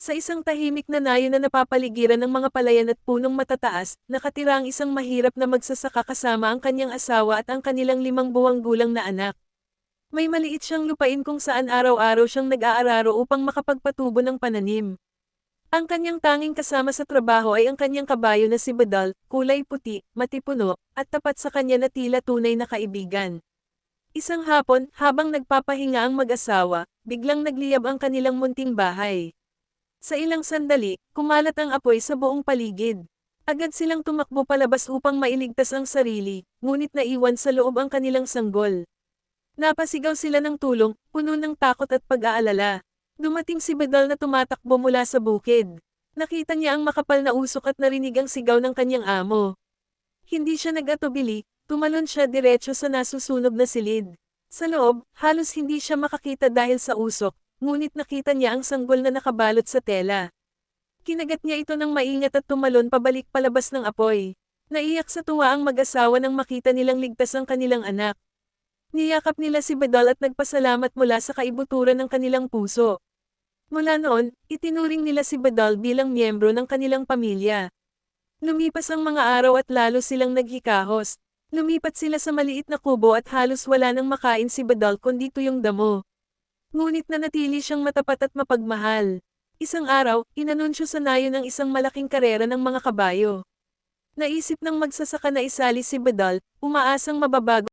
Sa isang tahimik na nayon na napapaligiran ng mga palayan at punong matataas, nakatira ang isang mahirap na magsasaka kasama ang kanyang asawa at ang kanilang 5 buwang gulang na anak. May maliit siyang lupain kung saan araw-araw siyang nag-aararo upang makapagpatubo ng pananim. Ang kanyang tanging kasama sa trabaho ay ang kanyang kabayo na si Badal, kulay puti, matipuno, at tapat sa kanya na tila tunay na kaibigan. Isang hapon, habang nagpapahinga ang mag-asawa, biglang nagliyab ang kanilang munting bahay. Sa ilang sandali, kumalat ang apoy sa buong paligid. Agad silang tumakbo palabas upang mailigtas ang sarili, ngunit naiwan sa loob ang kanilang sanggol. Napasigaw sila ng tulong, puno ng takot at pag-aalala. Dumating si Badal na tumatakbo mula sa bukid. Nakita niya ang makapal na usok at narinig ang sigaw ng kanyang amo. Hindi siya nag-atubili, tumalon siya diretso sa nasusunog na silid. Sa loob, halos hindi siya makakita dahil sa usok, ngunit nakita niya ang sanggol na nakabalot sa tela. Kinagat niya ito ng maingat at tumalon pabalik palabas ng apoy. Naiyak sa tuwa ang mag-asawa nang makita nilang ligtas ang kanilang anak. Niyakap nila si Badal at nagpasalamat mula sa kaibuturan ng kanilang puso. Mula noon, itinuring nila si Badal bilang miyembro ng kanilang pamilya. Lumipas ang mga araw at lalo silang naghikahos. Lumipat sila sa maliit na kubo at halos wala nang makain si Badal kundi tuyong damo. Ngunit nanatili siyang matapat at mapagmahal. Isang araw, inanunsyo sa nayon ng isang malaking karera ng mga kabayo. Naisip ng magsasaka na isali si Badal, umaasang mababago